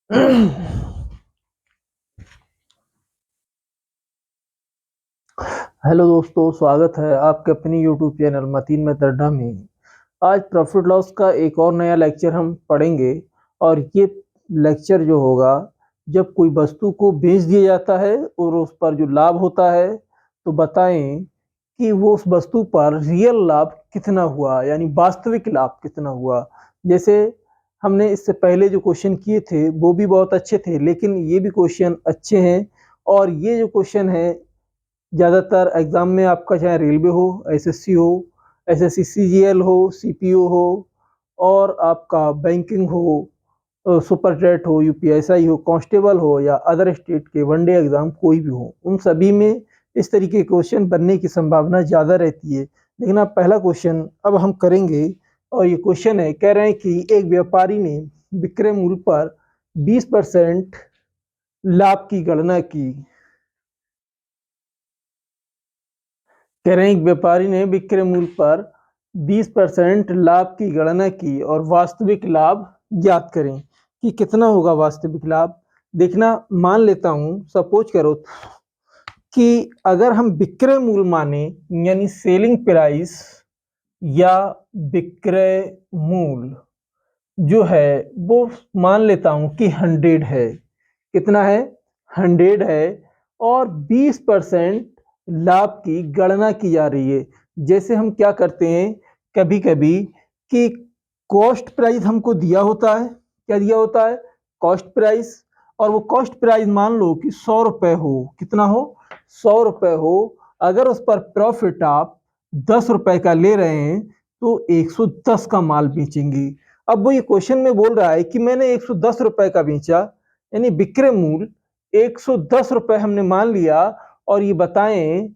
Hello दोस्तों, स्वागत है आपके अपनी यूट्यूब चैनल मतीन में दर्रा में। आज प्रॉफिट लॉस का एक और नया लेक्चर हम पढ़ेंगे। और ये लेक्चर जो होगा, जब कोई वस्तु को बेच दिया जाता है और उस पर जो लाभ होता है, तो बताएं कि वो उस वस्तु पर रियल लाभ कितना हुआ, यानी वास्तविक लाभ कितना हुआ। जैसे हमने इससे पहले जो क्वेश्चन किए थे वो भी बहुत अच्छे थे, लेकिन ये भी क्वेश्चन अच्छे हैं। और ये जो क्वेश्चन है, ज़्यादातर एग्ज़ाम में आपका चाहे रेलवे हो, एसएससी हो, एसएससी सीजीएल हो, सीपीओ हो, और आपका बैंकिंग हो, सुपर टेट हो, यूपीएसआई हो, कांस्टेबल हो, या अदर स्टेट के वनडे एग्ज़ाम कोई भी हो, उन सभी में इस तरीके के क्वेश्चन बनने की संभावना ज़्यादा रहती है। लेकिन अब पहला क्वेश्चन अब हम करेंगे, और ये क्वेश्चन है, कह रहे हैं कि एक व्यापारी ने विक्रय मूल्य पर 20% लाभ की गणना की। कह रहे हैं एक व्यापारी ने विक्रय मूल्य पर 20% लाभ की गणना की और वास्तविक लाभ ज्ञात करें कि कितना होगा वास्तविक लाभ। देखना, मान लेता हूं, सपोज करो कि अगर हम विक्रय मूल्य माने, यानी सेलिंग प्राइस या विक्रय मूल्य जो है, वो मान लेता हूं कि 100 है। कितना है? 100 है। और 20% लाभ की गणना की जा रही है। जैसे हम क्या करते हैं कभी कभी कि कॉस्ट प्राइस हमको दिया होता है। क्या दिया होता है? Cost price. और वो कॉस्ट प्राइस मान लो कि 100 रुपए हो। कितना हो? 100 रुपए हो। अगर उस पर प्रॉफिट आप 10 रुपए का ले रहे हैं तो 110 का माल बेचेंगे। अब वो ये क्वेश्चन में बोल रहा है कि मैंने 110 रुपए का बेचा, यानी विक्रय मूल्य 110 रुपए हमने मान लिया। और ये बताएं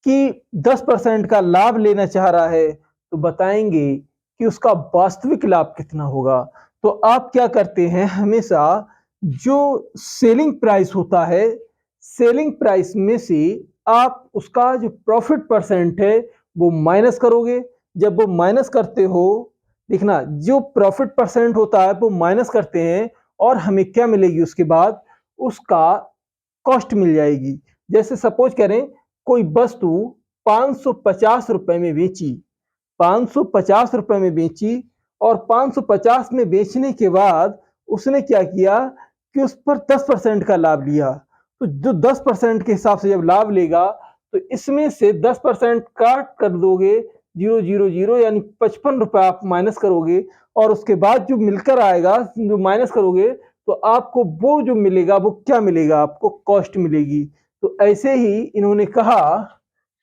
कि 10% का लाभ लेना चाह रहा है, तो बताएंगे कि उसका वास्तविक लाभ कितना होगा। तो आप क्या करते हैं, हमेशा जो सेलिंग प्राइस होता है, सेलिंग प्राइस में से आप उसका जो प्रॉफिट परसेंट है वो माइनस करोगे। जब वो माइनस करते हो, देखना, जो प्रॉफिट परसेंट होता है वो माइनस करते हैं, और हमें क्या मिलेगी उसके बाद? उसका कॉस्ट मिल जाएगी। जैसे सपोज करें कोई वस्तु 550 रुपए में बेची, 550 रुपए में बेची, और 550 में बेचने के बाद उसने क्या किया कि उस पर 10% का लाभ लिया। तो जो 10% के हिसाब से जब लाभ लेगा, तो इसमें से 10% काट कर दोगे, 000, यानी 55 रुपए आप माइनस करोगे। और उसके बाद जो मिलकर आएगा, जो माइनस करोगे, तो आपको वो जो मिलेगा वो क्या मिलेगा? आपको कॉस्ट मिलेगी। तो ऐसे ही इन्होंने कहा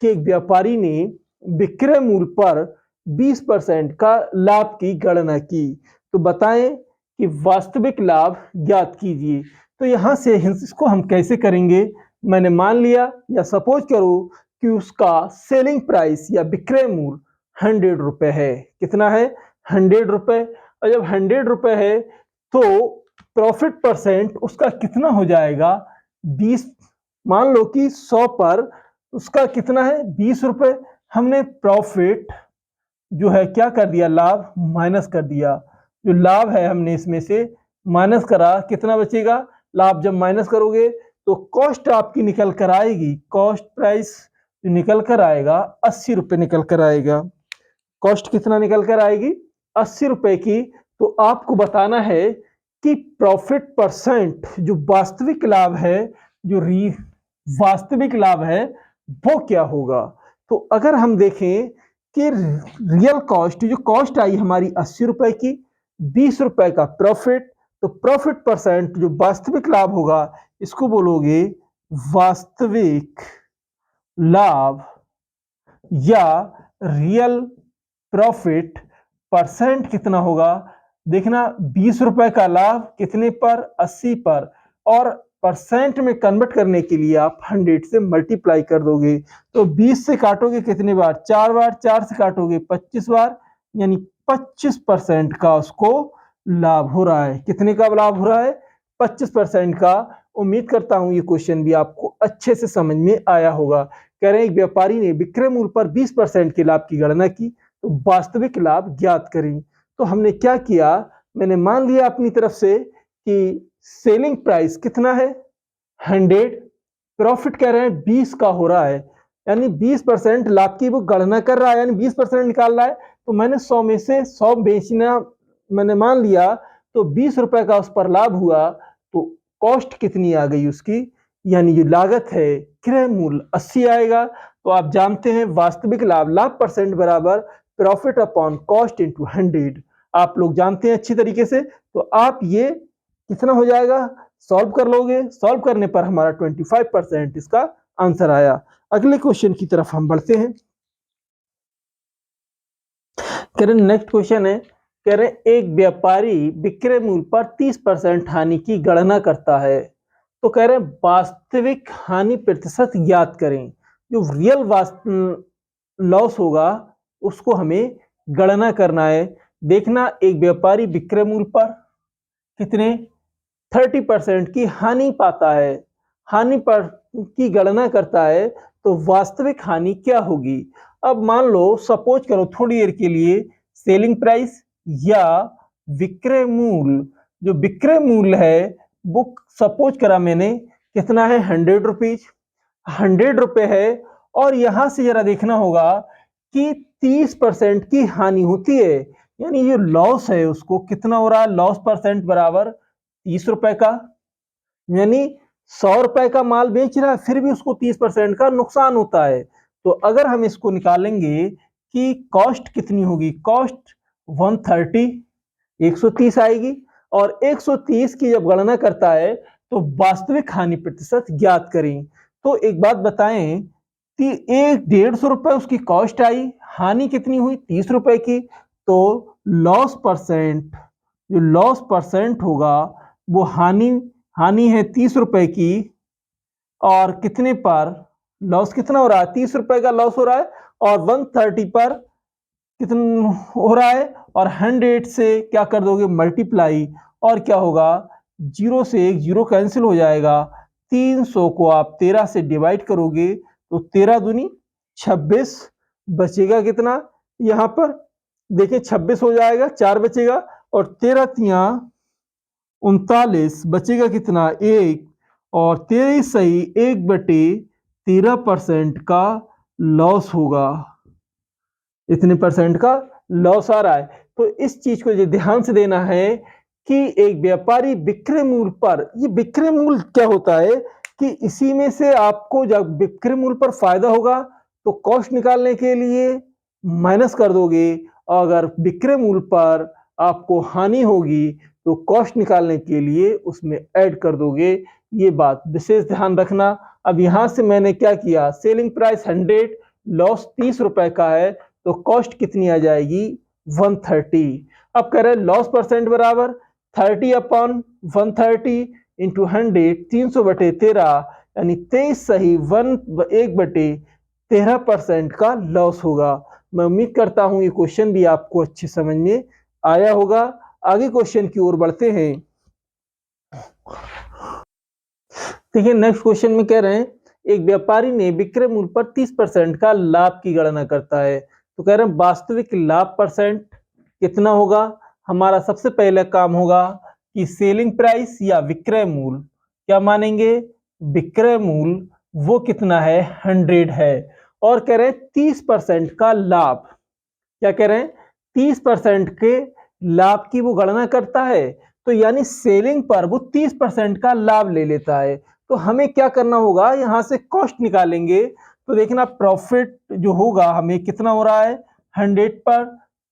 कि एक व्यापारी ने विक्रय मूल्य पर 20% का लाभ की गणना की, तो बताएं कि वास्तविक लाभ ज्ञात कीजिए। तो यहां से इसको हम कैसे करेंगे? मैंने मान लिया, या सपोज करो कि उसका सेलिंग प्राइस या विक्रय मूल्य 100 रुपए है। कितना है? 100 रुपए। और जब 100 रुपए है, तो प्रॉफिट परसेंट उसका कितना हो जाएगा? 20। मान लो कि 100 पर उसका कितना है? 20 रुपए। हमने प्रॉफिट जो है क्या कर दिया? लाभ माइनस कर दिया। जो लाभ है हमने इसमें से माइनस करा, कितना बचेगा? लाभ जब माइनस करोगे तो कॉस्ट आपकी निकल कर आएगी। कॉस्ट प्राइस निकल कर आएगा 80 रुपए निकल कर आएगा। कॉस्ट कितना निकल कर आएगी? 80 रुपए की। तो आपको बताना है कि प्रॉफिट परसेंट जो वास्तविक लाभ है, जो वास्तविक लाभ है, वो क्या होगा। तो अगर हम देखें कि रियल कॉस्ट, जो कॉस्ट आई हमारी 80 रुपए की, 20 रुपए का प्रॉफिट, तो प्रॉफिट परसेंट जो वास्तविक लाभ होगा, इसको बोलोगे वास्तविक लाभ, या रियल प्रॉफिट परसेंट कितना होगा। देखना, 20 रुपए का लाभ कितने पर? 80 पर। और परसेंट में कन्वर्ट करने के लिए आप 100 से मल्टीप्लाई कर दोगे। तो 20 से काटोगे कितने बार? 4 बार। 4 से काटोगे 25 बार, यानी 25% का उसको लाभ हो रहा है। कितने का लाभ हो रहा है? 25% का। उम्मीद करता हूं ये क्वेश्चन भी आपको अच्छे से समझ में आया होगा। कह रहे हैं एक व्यापारी ने विक्रय मूल्य पर 20% के लाभ की गणना की, तो वास्तविक लाभ ज्ञात करें। तो हमने क्या किया, मैंने मान लिया अपनी तरफ से कि सेलिंग प्राइस कितना है 100, प्रॉफिट कह रहे हैं 20 का हो रहा है, यानी 20% लाभ की वो गणना कर रहा है, यानी 20% निकाल रहा है। तो मैंने 100 में से 100 बेचना मैंने मान लिया, तो 20 रुपए का उस पर लाभ हुआ। तो कॉस्ट कितनी आ गई उसकी, यानी जो लागत है क्रय मूल्य 80 आएगा। तो आप जानते हैं वास्तविक लाभ, लाभ परसेंट बराबर प्रॉफिट अपॉन कॉस्ट इंटू 100, आप लोग जानते हैं अच्छी तरीके से। तो आप ये कितना हो जाएगा, सॉल्व कर लोगे, सॉल्व करने पर हमारा 25% इसका आंसर आया। अगले क्वेश्चन की तरफ हम बढ़ते हैं। कह रहे नेक्स्ट क्वेश्चन है, कह रहे एक व्यापारी विक्रय मूल्य पर 30% हानि की गणना करता है। तो कह रहे वास्तविक हानि प्रतिशत ज्ञात करें। जो रियल लॉस होगा उसको हमें गणना करना है। देखना एक व्यापारी विक्रय मूल्य पर कितने 30% की हानि पाता है, हानि पर की गणना करता है, तो वास्तविक हानि क्या होगी। अब मान लो सपोज करो थोड़ी देर के लिए सेलिंग प्राइस या विक्रय मूल्य, जो विक्रय मूल्य है वो सपोज करा मैंने कितना है 100 रुपीज, 100 रुपए है। और यहां से जरा देखना होगा कि 30% की हानि होती है, यानी ये लॉस है उसको कितना हो रहा है, लॉस परसेंट बराबर 30 रुपए का, यानी 100 रुपए का माल बेच रहा है फिर भी उसको 30% का नुकसान होता है। तो अगर हम इसको निकालेंगे कि कॉस्ट कितनी होगी, कॉस्ट 130 130 आएगी, और 130 की जब गणना करता है तो वास्तविक हानि प्रतिशत ज्ञात करें। तो एक बात बताएं कि 150 रुपए उसकी कॉस्ट आई, हानि कितनी हुई 30 रुपए की। तो लॉस परसेंट, जो लॉस परसेंट होगा वो हानि हानि है 30 रुपए की, और कितने पर लॉस कितना हो रहा है, 30 रुपए का लॉस हो रहा है, और 130 पर कितना हो रहा है, और 100 से क्या कर दोगे मल्टीप्लाई, और क्या होगा, जीरो से एक जीरो कैंसिल हो जाएगा। 300 को आप 13 से डिवाइड करोगे तो 13 दूनी 26, बचेगा कितना, यहां पर देखिए 26 हो जाएगा, 4 बचेगा, और 13 तिया 39, बचेगा कितना 1, और 23 सही 1/13% का लॉस होगा, इतने परसेंट का लॉस आ रहा है। तो इस चीज को ध्यान से देना है कि एक व्यापारी विक्रय मूल्य पर, ये विक्रय मूल्य क्या होता है कि इसी में से आपको जब विक्रय मूल्य पर फायदा होगा तो कॉस्ट निकालने के लिए माइनस कर दोगे, अगर विक्रय मूल्य पर आपको हानि होगी तो कॉस्ट निकालने के लिए उसमें ऐड कर दोगे। ये बात विशेष ध्यान रखना। अब यहां से मैंने क्या किया, सेलिंग प्राइस 100, लॉस 30 रुपए का है, तो कॉस्ट कितनी आ जाएगी 130। अब कह रहे लॉस परसेंट बराबर 30 अपॉन 130 इंटू 100, 300/13, यानी 23 सही 1/13% का लॉस होगा। मैं उम्मीद करता हूं ये क्वेश्चन भी आपको अच्छे समझ में आया होगा। आगे क्वेश्चन की ओर बढ़ते हैं। देखिए नेक्स्ट क्वेश्चन में कह रहे हैं एक व्यापारी ने विक्रय मूल्य पर 30% का लाभ की गणना करता है। तो कह रहे हैं वास्तविक लाभ परसेंट कितना होगा। हमारा सबसे पहले काम होगा कि सेलिंग प्राइस या विक्रय मूल्य, क्या मानेंगे, विक्रय मूल्य वो कितना है 100 है, और कह रहे हैं 30% का लाभ, क्या कह रहे हैं 30% के लाभ की वो गणना करता है, तो यानी सेलिंग पर वो 30% का लाभ ले लेता है। तो हमें क्या करना होगा, यहां से कॉस्ट निकालेंगे। तो देखना प्रॉफिट जो होगा हमें कितना हो रहा है 100 पर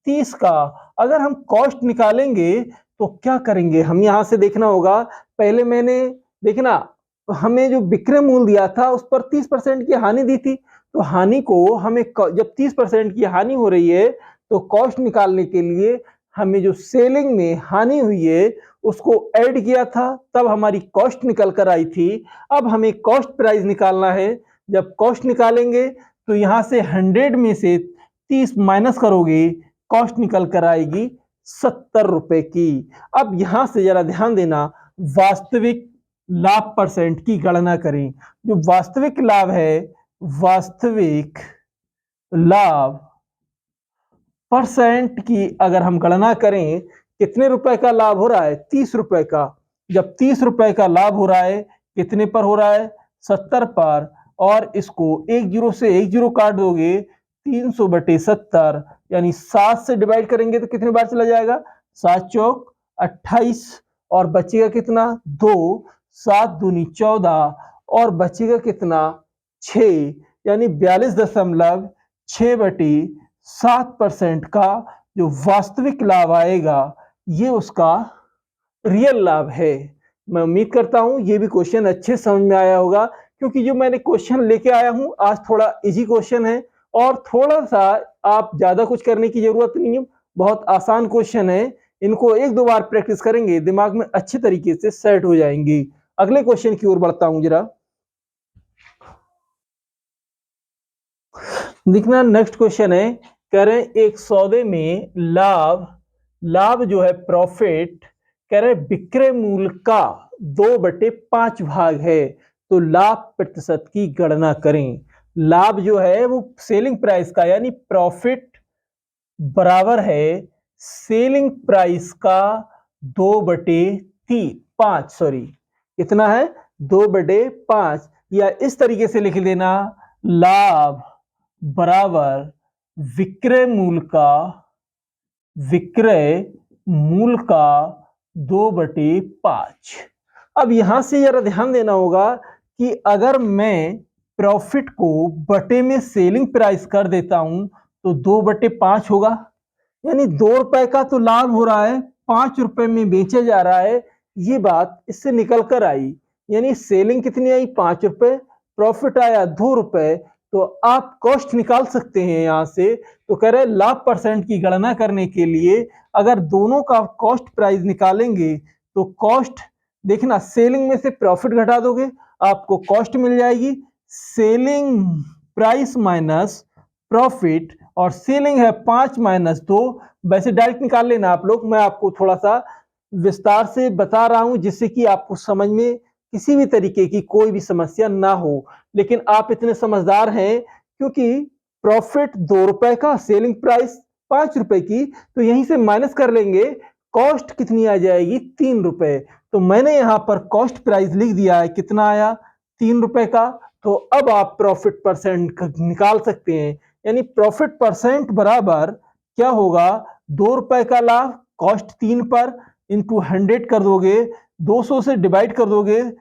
30 का। अगर हम कॉस्ट निकालेंगे तो क्या करेंगे, हम यहां से देखना होगा, पहले मैंने देखना हमें जो विक्रय मूल्य दिया था उस पर 30% की हानि दी थी, तो हानि को हमें जब 30% की हानि हो रही है तो कॉस्ट निकालने के लिए हमें जो सेलिंग में हानि हुई है उसको ऐड किया था, तब हमारी कॉस्ट निकल कर आई थी। अब हमें कॉस्ट प्राइस निकालना है। जब कॉस्ट निकालेंगे तो यहां से 100 में से 30 माइनस करोगे, कॉस्ट निकल कर आएगी 70 रुपए की। अब यहां से जरा ध्यान देना, वास्तविक लाभ परसेंट की गणना करें। जो वास्तविक लाभ है, वास्तविक लाभ परसेंट की अगर हम गणना करें, कितने रुपए का लाभ हो रहा है 30 रुपए का, जब 30 रुपए का लाभ हो रहा है, कितने पर हो रहा है? 70 पर, और इसको एक जीरो से एक जीरो काट दोगे 300/70, यानी 7 से डिवाइड करेंगे तो कितने बार चला जाएगा? 7 चौक 28, और बचेगा कितना? 2, 7 दूनी 14, और बचेगा कितना? 6, यानी 42.6/7% का जो वास्तविक लाभ आएगा, ये उसका रियल लाभ है। मैं उम्मीद करता हूं ये भी क्वेश्चन अच्छे समझ में आया होगा, क्योंकि जो मैंने क्वेश्चन लेके आया हूं आज थोड़ा इजी क्वेश्चन है, और थोड़ा सा आप ज्यादा कुछ करने की जरूरत नहीं है, बहुत आसान क्वेश्चन है। इनको एक दो बार प्रैक्टिस करेंगे, दिमाग में अच्छे तरीके से सेट हो जाएंगे। अगले क्वेश्चन की ओर बढ़ता हूं जरा। देखना नेक्स्ट क्वेश्चन है, कह रहे हैं एक सौदे में लाभ जो है प्रॉफिट, कह रहे हैं विक्रय मूल्य का 2/5 भाग है, तो लाभ प्रतिशत की गणना करें। लाभ जो है वो सेलिंग प्राइस का, यानी प्रॉफिट बराबर है सेलिंग प्राइस का 2/5, सॉरी कितना है? 2/5, या इस तरीके से लिख देना, लाभ बराबर विक्रय मूल्य का 2/5। अब यहां से जरा ध्यान देना होगा कि अगर मैं प्रॉफिट को बटे में सेलिंग प्राइस कर देता हूं तो 2/5 होगा, यानी 2 रुपए का तो लाभ हो रहा है, 5 रुपए में बेचा जा रहा है। ये बात इससे निकल कर आई, यानी सेलिंग कितनी आई? 5 रुपए, प्रॉफिट आया 2 रुपए। तो आप कॉस्ट निकाल सकते हैं यहां से। तो कह रहे लाभ परसेंट की गणना करने के लिए अगर दोनों का कॉस्ट प्राइस निकालेंगे तो कॉस्ट, देखना सेलिंग में से प्रॉफिट घटा दोगे, आपको कॉस्ट मिल जाएगी। सेलिंग प्राइस माइनस प्रॉफिट, और सेलिंग है 5 माइनस 2। वैसे डायरेक्ट निकाल लेना आप लोग, मैं आपको थोड़ा सा विस्तार से बता रहा हूं जिससे कि आपको समझ में किसी भी तरीके की कोई भी समस्या ना हो। लेकिन आप इतने समझदार हैं, क्योंकि प्रॉफिट 2 रुपए का, सेलिंग प्राइस 5 रुपए की, तो यहीं से माइनस कर लेंगे, कॉस्ट कितनी आ जाएगी? 3 रुपए। तो मैंने यहां पर कॉस्ट प्राइस लिख दिया है, कितना आया? 3 रुपए का। तो अब आप प्रॉफिट परसेंट निकाल सकते हैं, यानी प्रॉफिट परसेंट बराबर क्या होगा? 2 रुपए का लाभ, कॉस्ट 3 पर, इंटू 100 कर दोगे, 200 से डिवाइड कर दोगे,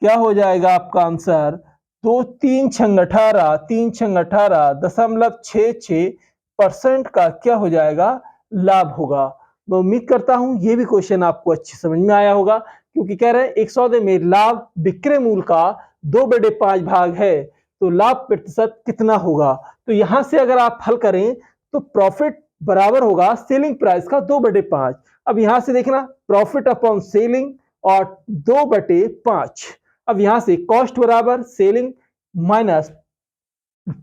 क्या हो जाएगा आपका आंसर? 2 3 छंग 18, 3 छंग 18.66% का क्या हो जाएगा? लाभ होगा। मैं उम्मीद करता हूं ये भी क्वेश्चन आपको अच्छी समझ में आया होगा, क्योंकि कह रहे हैं एक सौदे में लाभ विक्रय मूल्य का 2/5 भाग है, तो लाभ प्रतिशत कितना होगा? तो यहां से अगर आप हल करें तो प्रॉफिट बराबर होगा सेलिंग प्राइस का 2/5। अब यहां से देखना, प्रॉफिट अपॉन सेलिंग और 2/5। अब यहां से कॉस्ट बराबर सेलिंग माइनस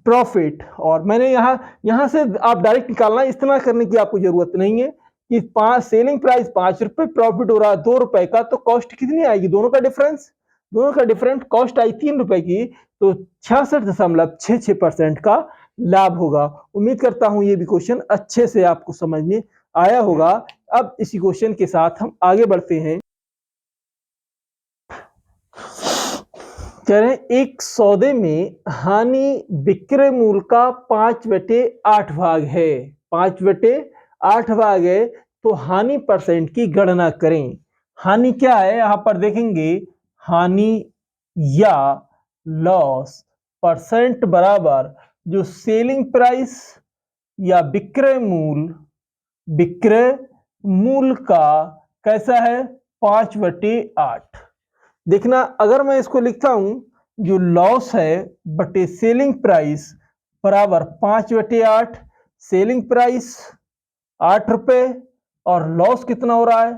प्रॉफिट, और मैंने यहां से आप डायरेक्ट निकालना, इतना करने की आपको जरूरत नहीं है कि सेलिंग प्राइस 5 रुपए, प्रॉफिट हो रहा है 2 रुपए का, तो कॉस्ट कितनी आएगी? दोनों का डिफरेंस कॉस्ट आई 3 रुपए की, तो 66.66% का लाभ होगा। उम्मीद करता हूं ये भी क्वेश्चन अच्छे से आपको समझ में आया होगा। अब इसी क्वेश्चन के साथ हम आगे बढ़ते हैं। कह रहे हैं एक सौदे में हानि विक्रय मूल्य का 5/8 भाग है, 5/8 भाग है, तो हानि परसेंट की गणना करें। हानि क्या है यहां पर देखेंगे, हानि या लॉस परसेंट बराबर जो सेलिंग प्राइस या विक्रय मूल्य का कैसा है? 5/8। देखना अगर मैं इसको लिखता हूं, जो लॉस है बटे सेलिंग प्राइस बराबर 5/8, सेलिंग प्राइस 8 रुपए और लॉस कितना हो रहा है?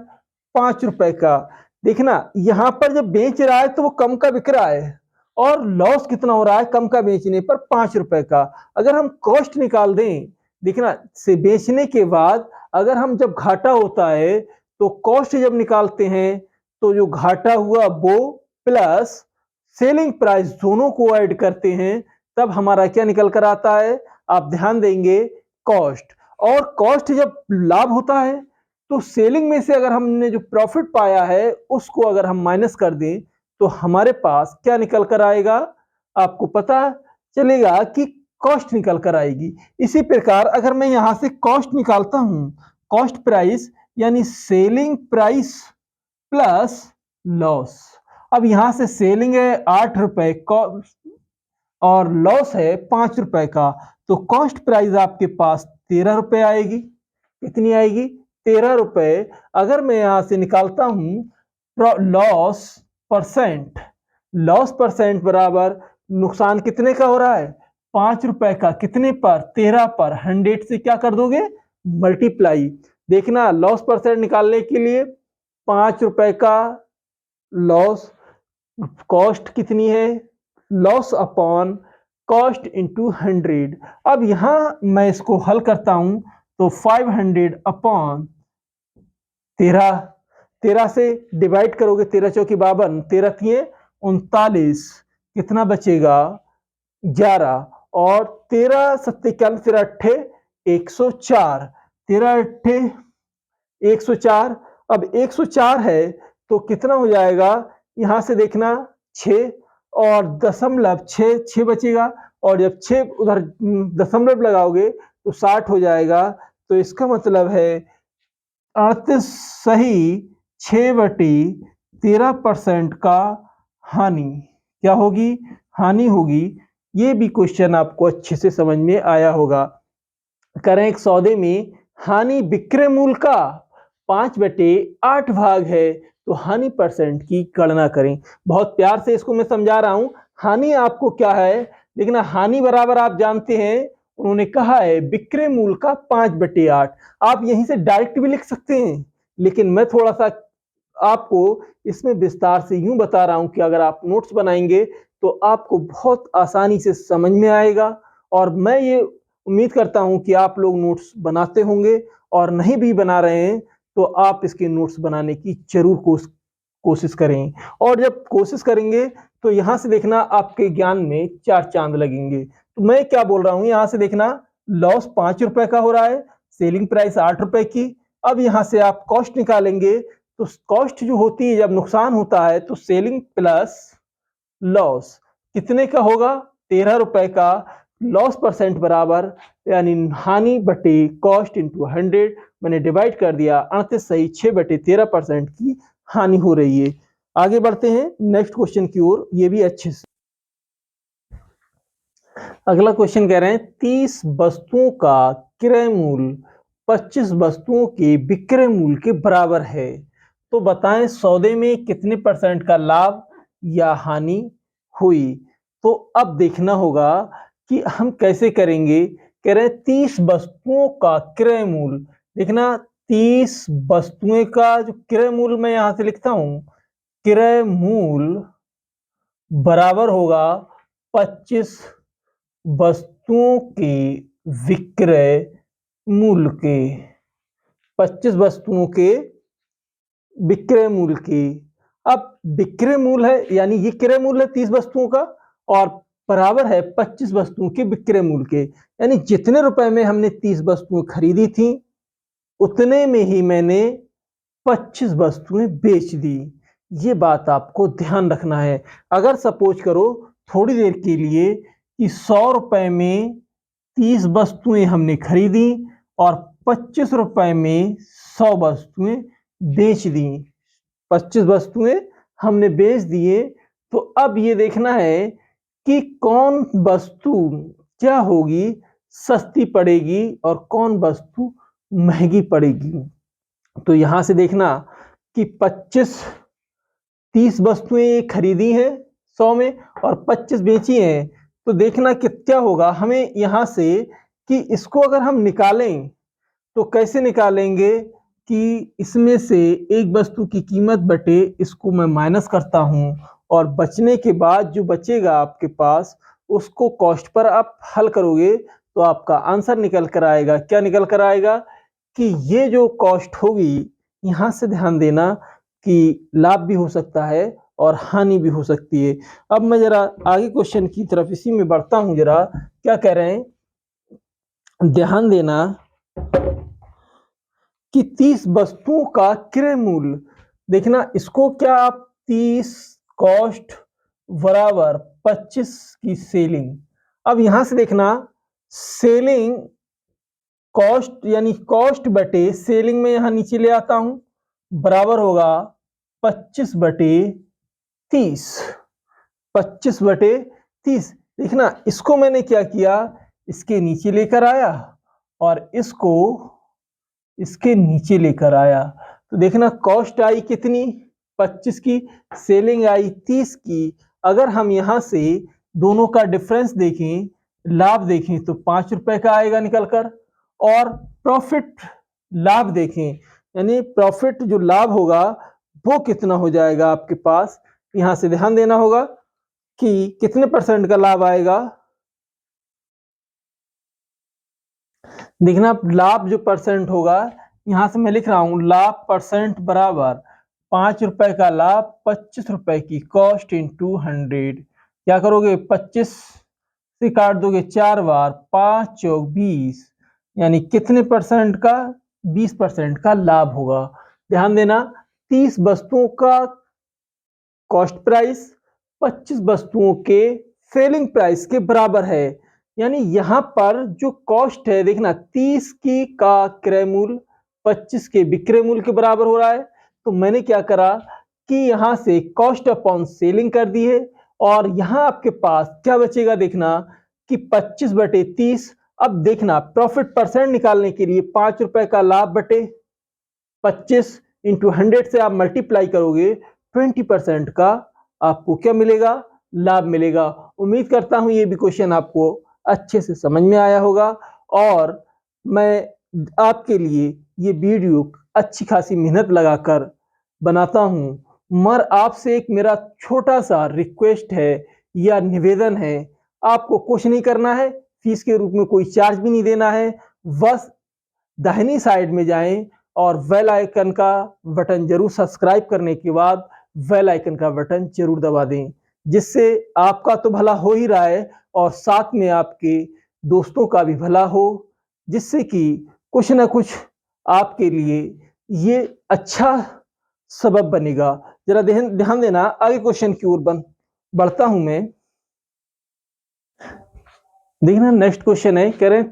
5 रुपए का। देखना यहां पर जब बेच रहा है तो वो कम का बिक रहा है, और लॉस कितना हो रहा है? कम का बेचने पर 5 रुपए का। अगर हम कॉस्ट निकाल दें, देखना से बेचने के बाद अगर हम जब घाटा होता है तो कॉस्ट जब निकालते हैं तो जो घाटा हुआ वो प्लस सेलिंग प्राइस दोनों को ऐड करते हैं, तब हमारा क्या निकल कर आता है? आप ध्यान देंगे, कॉस्ट। और कॉस्ट जब लाभ होता है तो सेलिंग में से अगर हमने जो प्रॉफिट पाया है उसको अगर हम माइनस कर दें तो हमारे पास क्या निकल कर आएगा, आपको पता चलेगा कि कॉस्ट निकल कर आएगी। इसी प्रकार अगर मैं यहां से कॉस्ट निकालता हूं, कॉस्ट प्राइस यानी सेलिंग प्राइस प्लस लॉस। अब यहां से सेलिंग है 8 रुपए और लॉस है 5 रुपए का, तो कॉस्ट प्राइस आपके पास 13 रुपए आएगी। कितनी आएगी? 13 रुपए। अगर मैं यहां से निकालता हूं लॉस परसेंट, लॉस परसेंट बराबर नुकसान कितने का हो रहा है? 5 रुपए का। कितने पर? 13 पर। 100 से क्या कर दोगे? मल्टीप्लाई। देखना लॉस परसेंट निकालने के लिए 5 रुपए का लॉस, कॉस्ट कितनी है? Loss upon cost into 100। अब यहां मैं इसको हल करता हूं तो 500 अपॉन 13, 13 से डिवाइड करोगे, 13 चौकी 52, 13 तिये 39, कितना बचेगा? 11। और 13 सत्ते 41, 13 अट्ठे 104, 13 अट्ठे 104। अब 104 है तो कितना हो जाएगा? यहां से देखना 6 और दशमलव 6, 6 बचेगा, और जब 6 उधर दशमलव लगाओगे तो 60 हो जाएगा। तो इसका मतलब है 38 सही 6/13% का हानि क्या होगी? हानि होगी। ये भी क्वेश्चन आपको अच्छे से समझ में आया होगा। करें एक सौदे में हानि विक्रय मूल्य का 5/8 भाग है, तो हानि परसेंट की गणना करें। बहुत प्यार से इसको मैं समझा रहा हूं। हानि आपको क्या है? देखना, हानि बराबर आप जानते हैं, उन्होंने कहा है विक्रय मूल्य का 5/8। आप यहीं से डायरेक्ट भी लिख सकते हैं, लेकिन मैं थोड़ा सा आपको इसमें विस्तार से यूं बता रहा हूं कि अगर आप नोट्स बनाएंगे तो आपको बहुत आसानी से समझ में आएगा। और मैं ये उम्मीद करता हूं कि आप लोग नोट्स बनाते होंगे, और नहीं भी बना रहे हैं तो आप इसके नोट्स बनाने की जरूर कोशिश करें। और जब कोशिश करेंगे तो यहां से देखना आपके ज्ञान में 4 चांद लगेंगे। तो मैं क्या बोल रहा हूं, यहां से देखना लॉस 5 रुपए का हो रहा है, सेलिंग प्राइस 8 रुपए की। अब यहां से आप कॉस्ट निकालेंगे, तो कॉस्ट जो होती है जब नुकसान होता है तो सेलिंग प्लस लॉस कितने का होगा? 13 रुपए का। लॉस परसेंट बराबर यानी हानि बटे कॉस्ट इंटू 100, मैंने डिवाइड कर दिया, 38 सही 6/13% की हानि हो रही है। आगे बढ़ते हैं नेक्स्ट क्वेश्चन की ओर, ये भी अच्छे से। अगला क्वेश्चन कह रहे हैं 30 वस्तुओं का क्रय मूल्य 25 वस्तुओं के विक्रय मूल्य के बराबर है, तो बताएं सौदे में कितने परसेंट का लाभ या हानि हुई। तो अब देखना होगा कि हम कैसे करेंगे। कह रहे हैं 30 वस्तुओं का क्रय मूल्य। देखना 30 वस्तुएं का जो क्रय मूल्य मैं यहां से लिखता हूं, क्रय मूल्य बराबर होगा 25 वस्तुओं के विक्रय मूल्य के, 25 वस्तुओं के विक्रय मूल्य की। अब विक्रय मूल्य है यानी ये क्रय मूल्य है 30 वस्तुओं का, और बराबर है 25 वस्तुओं के विक्रय मूल्य के। यानी जितने रुपए में हमने 30 वस्तुएं खरीदी थी उतने में ही मैंने 25 वस्तुएं बेच दी। ये बात आपको ध्यान रखना है। अगर सपोज करो थोड़ी देर के लिए कि 100 रुपए में 30 वस्तुएं हमने खरीदी और 25 रुपए में 100 वस्तुएं बेच दी, 25 वस्तुएं हमने बेच दिए। तो अब ये देखना है कि कौन वस्तु क्या होगी, सस्ती पड़ेगी और कौन वस्तु महंगी पड़ेगी। तो यहां से देखना कि 30 वस्तुएं खरीदी हैं 100 में और 25 बेची हैं, तो देखना कि क्या होगा हमें यहां से कि इसको अगर हम निकालें तो कैसे निकालेंगे कि इसमें से एक वस्तु की कीमत बटे इसको मैं माइनस करता हूं, और बचने के बाद जो बचेगा आपके पास उसको कॉस्ट पर आप हल करोगे तो आपका आंसर निकल कर आएगा। क्या निकल कर आएगा कि ये जो कॉस्ट होगी, यहां से ध्यान देना कि लाभ भी हो सकता है और हानि भी हो सकती है। अब मैं जरा आगे क्वेश्चन की तरफ इसी में बढ़ता हूं, जरा क्या कह रहे हैं ध्यान देना कि 30 वस्तुओं का क्रय मूल्य, देखना इसको क्या आप 30 कॉस्ट बराबर 25 की सेलिंग। अब यहां से देखना सेलिंग कॉस्ट यानी कॉस्ट बटे सेलिंग में यहां नीचे ले आता हूं, बराबर होगा 25 बटे 30। 25 बटे 30, देखना इसको मैंने क्या किया, इसके नीचे लेकर आया और इसको इसके नीचे लेकर आया। तो देखना कॉस्ट आई कितनी 25 की, सेलिंग आई 30 की। अगर हम यहां से दोनों का डिफरेंस देखें, लाभ देखें तो 5 रुपए का आएगा निकल कर, और प्रॉफिट लाभ देखें यानी प्रॉफिट जो लाभ होगा वो कितना हो जाएगा आपके पास। यहां से ध्यान देना होगा कि कितने परसेंट का लाभ आएगा। देखना लाभ जो परसेंट होगा, यहां से मैं लिख रहा हूं लाभ परसेंट बराबर 5 रुपए का लाभ 25 रुपए की कॉस्ट इंटू 100। क्या करोगे 25 से काट दोगे 4 बार, 5 चौक 20, यानी कितने परसेंट का, 20% का लाभ होगा। ध्यान देना 30 वस्तुओं का कॉस्ट प्राइस 25 वस्तुओं के सेलिंग प्राइस के बराबर है। यानी यहां पर जो कॉस्ट है, देखना 30 की का क्रय मूल्य 25 के विक्रय मूल्य के बराबर हो रहा है। तो मैंने क्या करा कि यहां से कॉस्ट अपॉन सेलिंग कर दी है, और यहां आपके पास क्या बचेगा, देखना कि 25 बटे 30। अब देखना प्रॉफिट परसेंट निकालने के लिए 5 रुपए का लाभ बटे 25 इंटू 100 से आप मल्टीप्लाई करोगे, 20% का आपको क्या मिलेगा, लाभ मिलेगा। उम्मीद करता हूं ये भी क्वेश्चन आपको अच्छे से समझ में आया होगा, और मैं आपके लिए ये वीडियो अच्छी खासी मेहनत लगाकर बनाता हूं। मगर आपसे एक मेरा छोटा सा रिक्वेस्ट है या निवेदन है, आपको कुछ नहीं करना है, फीस के रूप में कोई चार्ज भी नहीं देना है। बस दाहिनी साइड में जाएं और बेल आइकन का बटन जरूर सब्सक्राइब करने के बाद बेल आइकन का बटन जरूर दबा दें, जिससे आपका तो भला हो ही रहा है और साथ में आपके दोस्तों का भी भला हो, जिससे कि कुछ ना कुछ आपके लिए ये अच्छा सबब बनेगा। जरा ध्यान देना, आगे क्वेश्चन की ओर बढ़ता हूं मैं। देखना नेक्स्ट क्वेश्चन है, कह रहे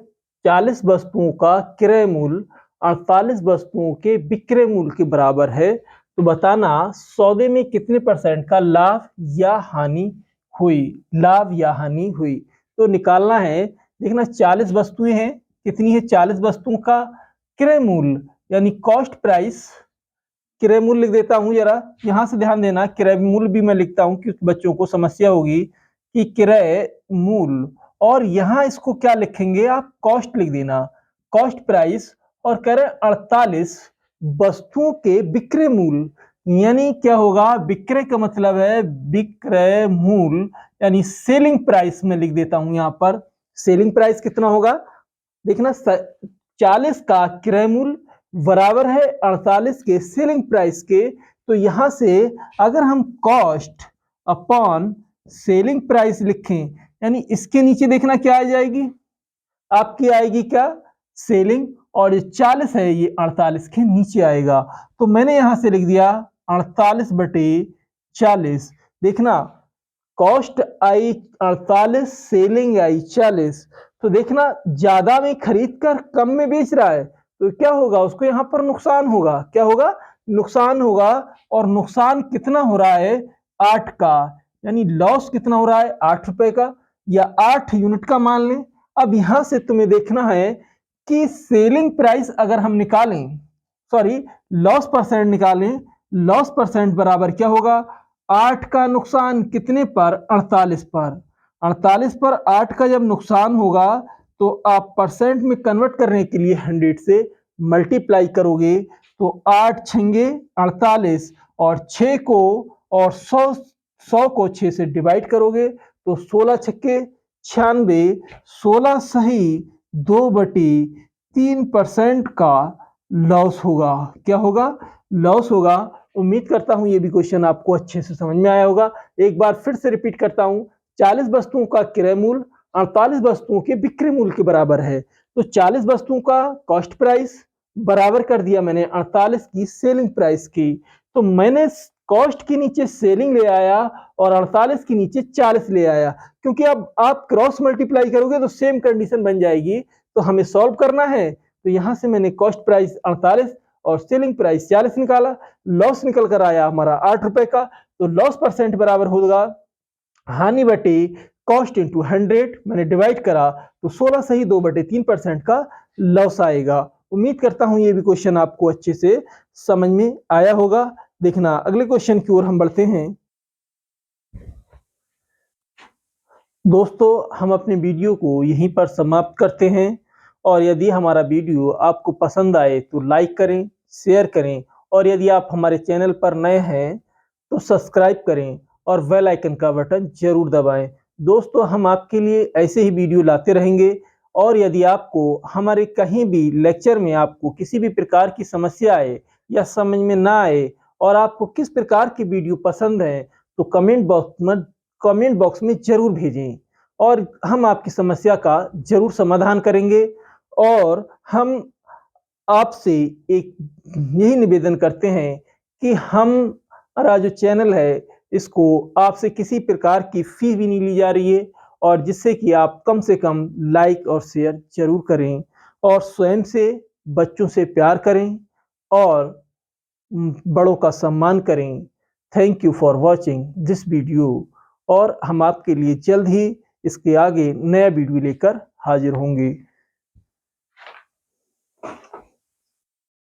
40 वस्तुओं का क्रय मूल्य 48 वस्तुओं के विक्रय मूल्य के बराबर है, तो बताना सौदे में कितने परसेंट का लाभ या हानि हुई। लाभ या हानि हुई तो निकालना है। देखना 40 वस्तुएं हैं, कितनी है 40 वस्तुओं का क्रय मूल्य यानी कॉस्ट प्राइस, क्रय मूल्य लिख देता हूं। जरा यहां से ध्यान देना, क्रय मूल्य भी मैं लिखता हूं कि बच्चों को समस्या होगी कि क्रय मूल्य, और यहां इसको क्या लिखेंगे आप, कॉस्ट लिख देना, कॉस्ट प्राइस। और कह रहे 48 वस्तुओं के विक्रय मूल्य, यानी क्या होगा, विक्रय का मतलब है विक्रय मूल्य यानी सेलिंग प्राइस में लिख देता हूं। यहां पर सेलिंग प्राइस कितना होगा, देखना 40 का क्रय मूल्य बराबर है 48 के सेलिंग प्राइस के। तो यहां से अगर हम कॉस्ट अपॉन सेलिंग प्राइस लिखें, यानी इसके नीचे देखना क्या आ जाएगी, आपकी आएगी क्या, सेलिंग, और ये 40 है ये 48 के नीचे आएगा। तो मैंने यहां से लिख दिया 48 बटे 40। देखना कॉस्ट आई 48, सेलिंग आई 40। तो देखना ज्यादा में खरीद कर कम में बेच रहा है, तो क्या होगा, उसको यहाँ पर नुकसान होगा। क्या होगा, नुकसान होगा। और नुकसान कितना हो रहा है, 8 का, यानी लॉस कितना हो रहा है, 8 रुपए का, या 8 यूनिट का मान लें। अब यहां से तुम्हें देखना है कि सेलिंग प्राइस अगर हम निकालें, सॉरी लॉस परसेंट निकालें, लॉस परसेंट बराबर क्या होगा, 8 का नुकसान कितने पर, 48 पर। 48 पर 8 का जब नुकसान होगा तो आप परसेंट में कन्वर्ट करने के लिए 100 से मल्टीप्लाई करोगे, तो 8 छंगे 48 और 6 को और 100 को 6 से डिवाइड करोगे तो 16 छक्के 96, 16 सही 2/3% का लॉस होगा। क्या होगा, लॉस होगा। उम्मीद करता हूं ये भी क्वेश्चन आपको अच्छे से समझ में आया होगा। एक बार फिर से रिपीट करता हूं, 40 वस्तुओं का क्रय मूल्य 48 वस्तुओं के विक्रय मूल्य के बराबर है। तो 40 वस्तुओं का कॉस्ट प्राइस बराबर कर दिया मैंने 48 की सेलिंग प्राइस की। तो मैंने कॉस्ट के नीचे सेलिंग ले आया और 48 के नीचे 40 ले आया, क्योंकि अब आप क्रॉस मल्टीप्लाई करोगे तो सेम कंडीशन बन जाएगी। तो हमें सॉल्व करना है, तो यहां से मैंने कॉस्ट प्राइस 48 और सेलिंग प्राइस 40 निकाला। लॉस निकल कर आया हमारा 8 रुपए का। तो लॉस परसेंट बराबर होगा हानि बटे कॉस्ट इंटू 100। मैंने डिवाइड करा तो 16 सही 2/3% का लॉस आएगा। उम्मीद करता हूं ये भी क्वेश्चन आपको अच्छे से समझ में आया होगा। देखना अगले क्वेश्चन की ओर हम बढ़ते हैं। दोस्तों, हम अपने वीडियो को यहीं पर समाप्त करते हैं, और यदि हमारा वीडियो आपको पसंद आए तो लाइक करें, शेयर करें, और यदि आप हमारे चैनल पर नए हैं तो सब्सक्राइब करें और बेल आइकन का बटन जरूर दबाएं। दोस्तों, हम आपके लिए ऐसे ही वीडियो लाते रहेंगे, और यदि आपको हमारे कहीं भी लेक्चर में आपको किसी भी प्रकार की समस्या आए या समझ में ना आए, और आपको किस प्रकार की वीडियो पसंद है, तो कमेंट बॉक्स में जरूर भेजें, और हम आपकी समस्या का जरूर समाधान करेंगे। और हम आपसे एक यही निवेदन करते हैं कि हमारा जो चैनल है, इसको आपसे किसी प्रकार की फीस भी नहीं ली जा रही है, और जिससे कि आप कम से कम लाइक और शेयर जरूर करें, और स्वयं से, बच्चों से प्यार करें, और बड़ों का सम्मान करें। Thank you for watching this video, और हम आपके लिए जल्द ही इसके आगे नया वीडियो लेकर हाजिर होंगे।